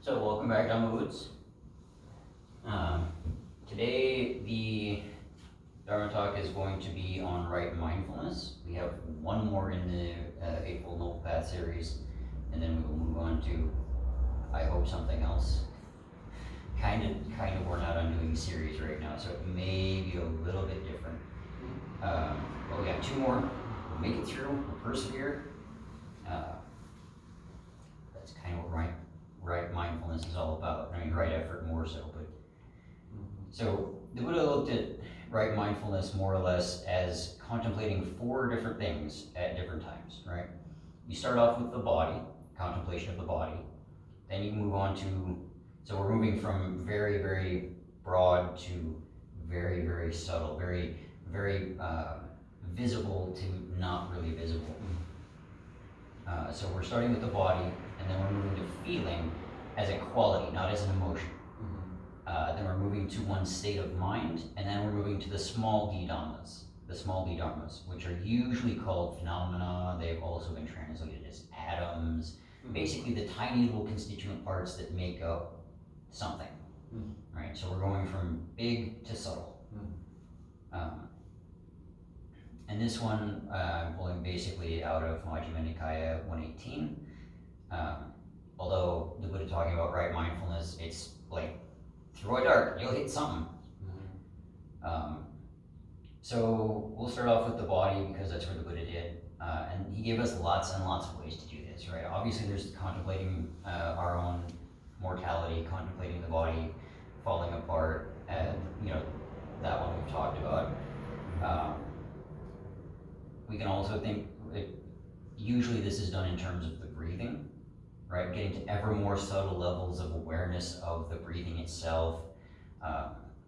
So welcome back down the woods. Today the Dharma talk is going to be on right mindfulness. We have one more in the Eightfold Noble Path series, and then we will move on to, I hope, something else. Kind of worn out on doing series right now, so it may be a little bit different. But we got two more. We'll make it through. We'll persevere. That's kind of what right mindfulness is all about. I mean, right effort more so, but so the Buddha looked at right mindfulness more or less as contemplating four different things at different times, right? You start off with the body, contemplation of the body, then you move on to, so we're moving from very, very broad to very, very subtle, very, very visible to not really visible. So we're starting with the body, and then we're moving to feeling as a quality, not as an emotion. Then we're moving to one state of mind, and then we're moving to the small d dharmas, which are usually called phenomena. They've also been translated as atoms, basically the tiny little constituent parts that make up something, right? So we're going from big to subtle. And this one, I'm pulling basically out of Majjhima Nikaya 118. Although the Buddha talking about right mindfulness, it's like, throw a dart, you'll hit something. So we'll start off with the body because that's where the Buddha did. And he gave us lots and lots of ways to do this, right? Obviously there's contemplating our own mortality, contemplating the body falling apart, and that one we've talked about. We can also think, usually this is done in terms of the breathing, right? Getting to ever more subtle levels of awareness of the breathing itself.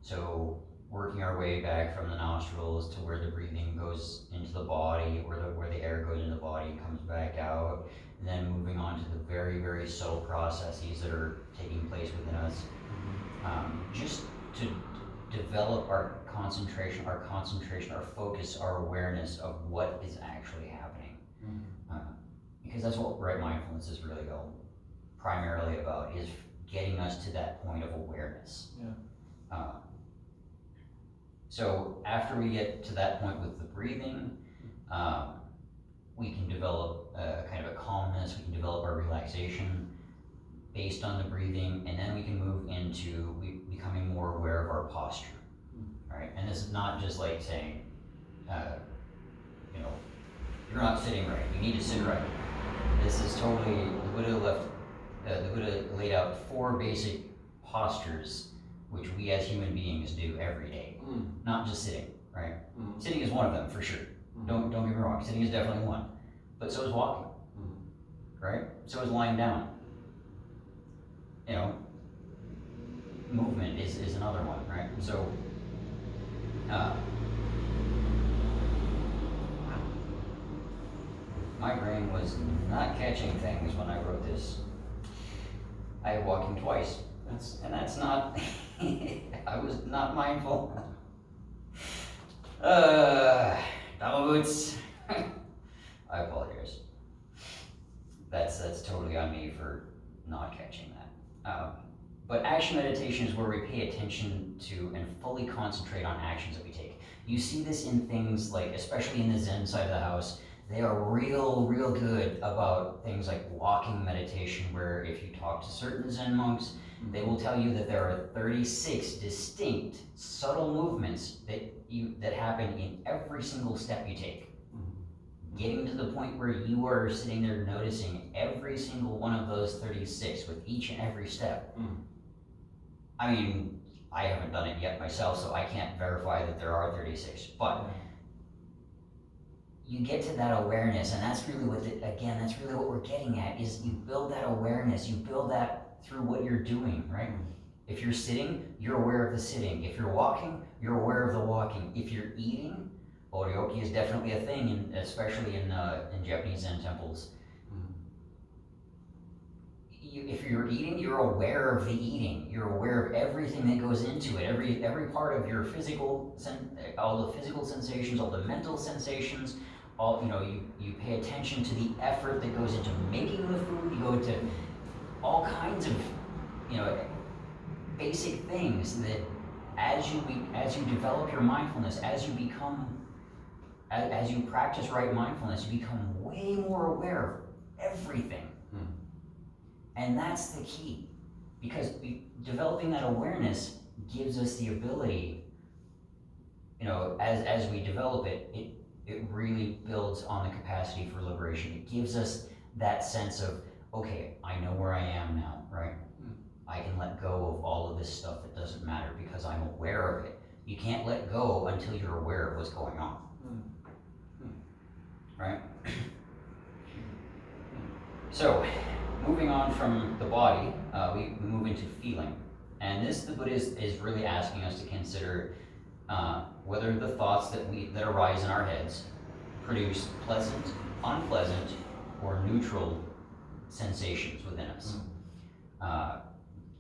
So working our way back from the nostrils to where the breathing goes into the body, where the air goes into the body and comes back out, and then moving on to the very, very subtle processes that are taking place within us. Just to develop our concentration, our focus, our awareness of what is actually happening. Because that's what right mindfulness is really primarily about, is getting us to that point of awareness. So after we get to that point with the breathing, we can develop kind of a calmness, we can develop our relaxation based on the breathing, and then we can move into becoming more aware of our posture. Right? And this is not just like saying, you're not sitting right, you need to sit right. This is totally, the Buddha laid out four basic postures which we as human beings do every day. Not just sitting, right? Sitting is one of them for sure. Don't get me wrong, sitting is definitely one. But so is walking, right? So is lying down. Movement is another one, right? So my brain was not catching things when I wrote this. I had walking twice, and that's not, I was not mindful. Dhamma boots. I apologize. That's totally on me for not catching that. But action meditation is where we pay attention to and fully concentrate on actions that we take. You see this in things like, especially in the Zen side of the house, they are real good about things like walking meditation, where if you talk to certain Zen monks, they will tell you that there are 36 distinct, subtle movements that happen in every single step you take. Getting to the point where you are sitting there noticing every single one of those 36 with each and every step. I mean, I haven't done it yet myself, so I can't verify that there are 36, but you get to that awareness, and that's really that's really what we're getting at, is you build that awareness, you build that through what you're doing, right? If you're sitting, you're aware of the sitting. If you're walking, you're aware of the walking. If you're eating, oryoki is definitely a thing, especially in Japanese Zen temples. If you're eating, you're aware of the eating. You're aware of everything that goes into it. Every part of your all the physical sensations, all the mental sensations. You pay attention to the effort that goes into making the food. You go into all kinds of you know, basic things that as you develop your mindfulness, as you practice right mindfulness, you become way more aware of everything. And that's the key, because developing that awareness gives us the ability, you know, as we develop it, it really builds on the capacity for liberation. It gives us that sense of, okay, I know where I am now, right? I can let go of all of this stuff that doesn't matter because I'm aware of it. You can't let go until you're aware of what's going on, right? So, moving on from the body, we move into feeling. And this, the Buddha is really asking us to consider whether the thoughts that arise in our heads produce pleasant, unpleasant, or neutral sensations within us.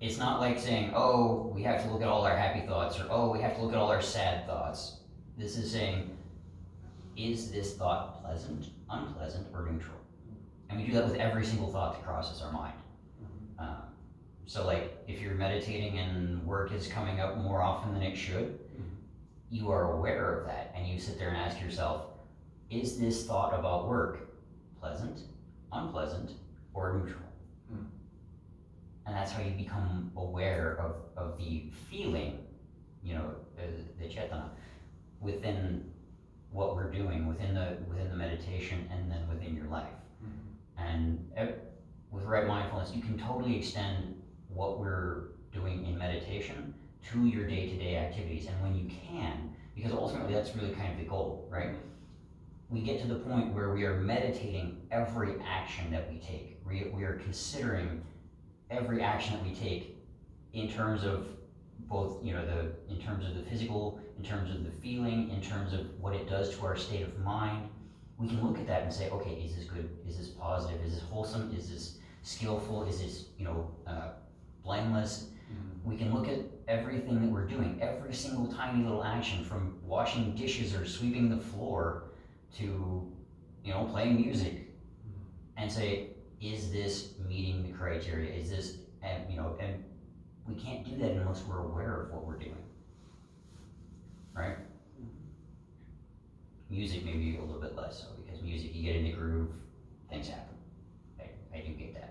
It's not like saying, oh, we have to look at all our happy thoughts, or oh, we have to look at all our sad thoughts. This is saying, is this thought pleasant, unpleasant, or neutral? And we do that with every single thought that crosses our mind. So like, if you're meditating and work is coming up more often than it should, you are aware of that, and you sit there and ask yourself, is this thought about work pleasant, unpleasant, or neutral? And that's how you become aware of the feeling, you know, the cetana, within what we're doing, within the meditation, and then within your life. And with right mindfulness, you can totally extend what we're doing in meditation to your day-to-day activities. And when you can, because ultimately that's really kind of the goal, right? We get to the point where we are meditating every action that we take. We are considering every action that we take in terms of both, you know, in terms of the physical, in terms of the feeling, in terms of what it does to our state of mind. We can look at that and say, okay, is this good? Is this positive? Is this wholesome? Is this skillful? Is this, you know, blameless? We can look at everything that we're doing, every single tiny little action, from washing dishes or sweeping the floor to, you know, playing music, and say, is this meeting the criteria? Is this, and, you know, and we can't do that unless we're aware of what we're doing, right? Music maybe a little bit less so, because music, you get in the groove, things happen. I do get that.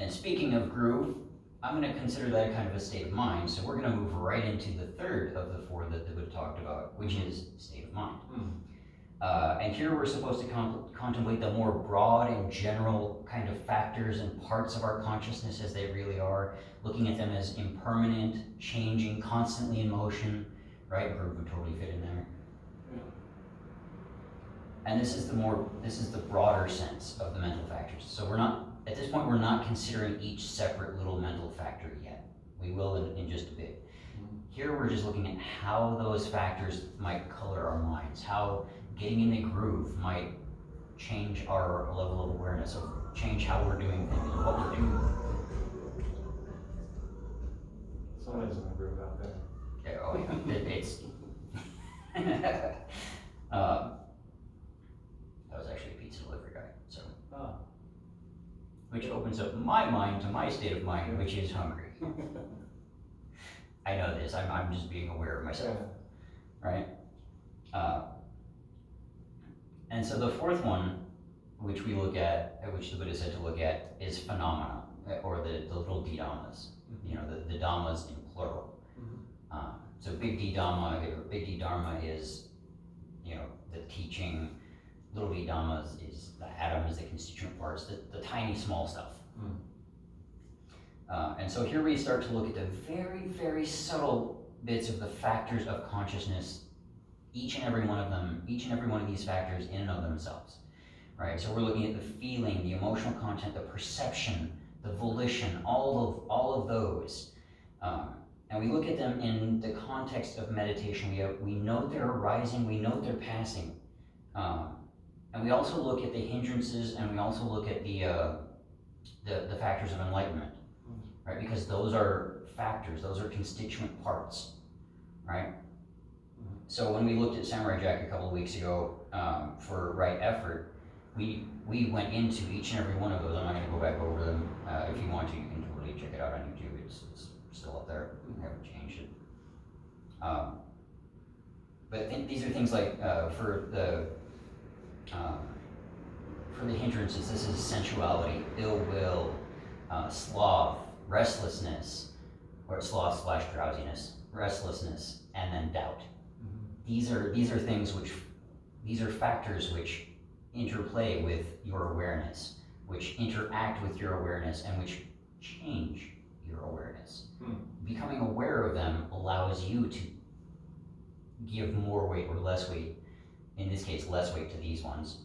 And speaking of groove, I'm going to consider that kind of a state of mind, so we're going to move right into the third of the four that the Buddha talked about, which is state of mind. And here we're supposed to contemplate the more broad and general kind of factors and parts of our consciousness as they really are, looking at them as impermanent, changing, constantly in motion, right? Groove would totally fit in there. And this is the broader sense of the mental factors. So at this point, we're not considering each separate little mental factor yet. We will in just a bit. Here we're just looking at how those factors might color our minds, how getting in the groove might change our level of awareness, or change how we're doing things, or what we're doing. Somebody's in the groove out there. Yeah, oh yeah, it's that was actually a pizza delivery guy, so. Which opens up my mind to my state of mind, which is hungry. I know this, I'm just being aware of myself, right? And so the fourth one, which we look at, which the Buddha said to look at, is phenomena, or the little d dhammas, you know, the dhammas in plural. So big D Dhamma, or big D Dharma is, you know, the teaching. Little d dhammas is the atoms, the constituent parts, the tiny small stuff. And so here we start to look at the very, very subtle bits of the factors of consciousness, each and every one of these factors in and of themselves, right? So we're looking at the feeling, the emotional content, the perception, the volition, all of those. And we look at them in the context of meditation. We note their arising, we note their passing. And we also look at the hindrances, and we also look at the factors of enlightenment, right? Because those are factors, those are constituent parts, right? So when we looked at Samurai Jack a couple of weeks ago for right effort, we went into each and every one of those. I'm not gonna go back over them. If you want to, you can totally check it out on YouTube. It's still up there. We haven't changed it. But I think these are things like for the hindrances. This is sensuality, ill will, sloth, restlessness, or sloth / drowsiness, restlessness, and then doubt. These are things which, these are factors which interplay with your awareness, which interact with your awareness, and which change your awareness. Becoming aware of them allows you to give more weight or less weight, in this case less weight to these ones,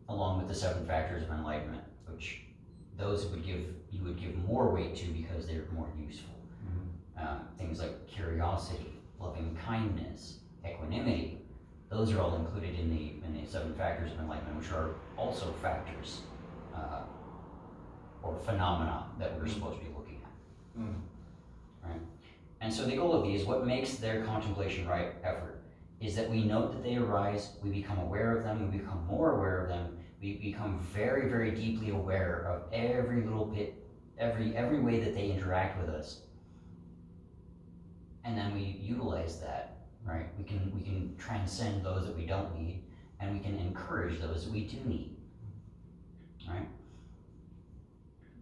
along with the 7 factors of enlightenment, which those you would give more weight to because they're more useful. Things like curiosity, loving kindness, equanimity, those are all included in the 7 factors of enlightenment, which are also factors or phenomena that we're supposed to be looking at. Right? And so the goal of these, what makes their contemplation right effort, is that we note that they arise, we become aware of them, we become more aware of them, we become very, very deeply aware of every little bit, every way that they interact with us. And then we utilize that, right? We can transcend those that we don't need, and we can encourage those that we do need, right?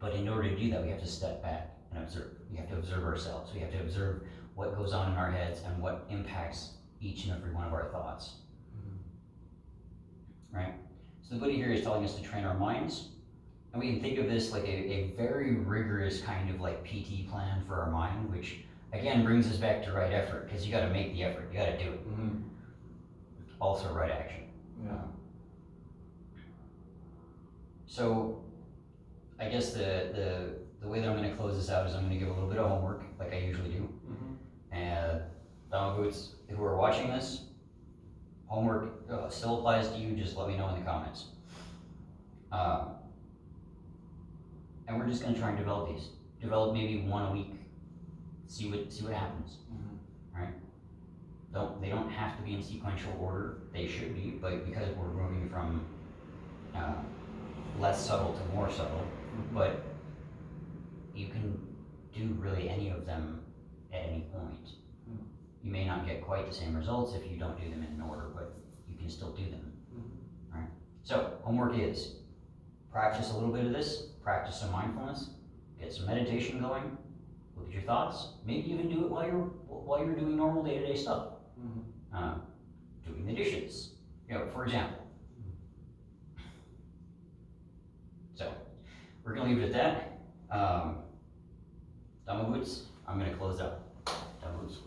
But in order to do that, we have to step back and observe. We have to observe ourselves. We have to observe what goes on in our heads and what impacts each and every one of our thoughts, right? So the Buddha here is telling us to train our minds, and we can think of this like a very rigorous kind of like PT plan for our mind, which again brings us back to right effort, because you got to make the effort, you got to do it. Also right action. So I guess the way that I'm going to close this out is I'm going to give a little bit of homework, like I usually do. And Dhamma Boots who are watching this, homework still applies to you, just let me know in the comments. And we're just going to try and develop these. Develop maybe 1 a week. See what happens. Right? They don't have to be in sequential order. They should be, but because we're moving from less subtle to more subtle, but you can do really any of them at any point. You may not get quite the same results if you don't do them in order, but you can still do them. Right? So homework is practice a little bit of this, practice some mindfulness, get some meditation going, look at your thoughts, maybe even do it while you're doing normal day-to-day stuff. Doing the dishes, for example. So we're gonna leave it at that. Dhamma Boots, I'm gonna close out. Dhamma Boots.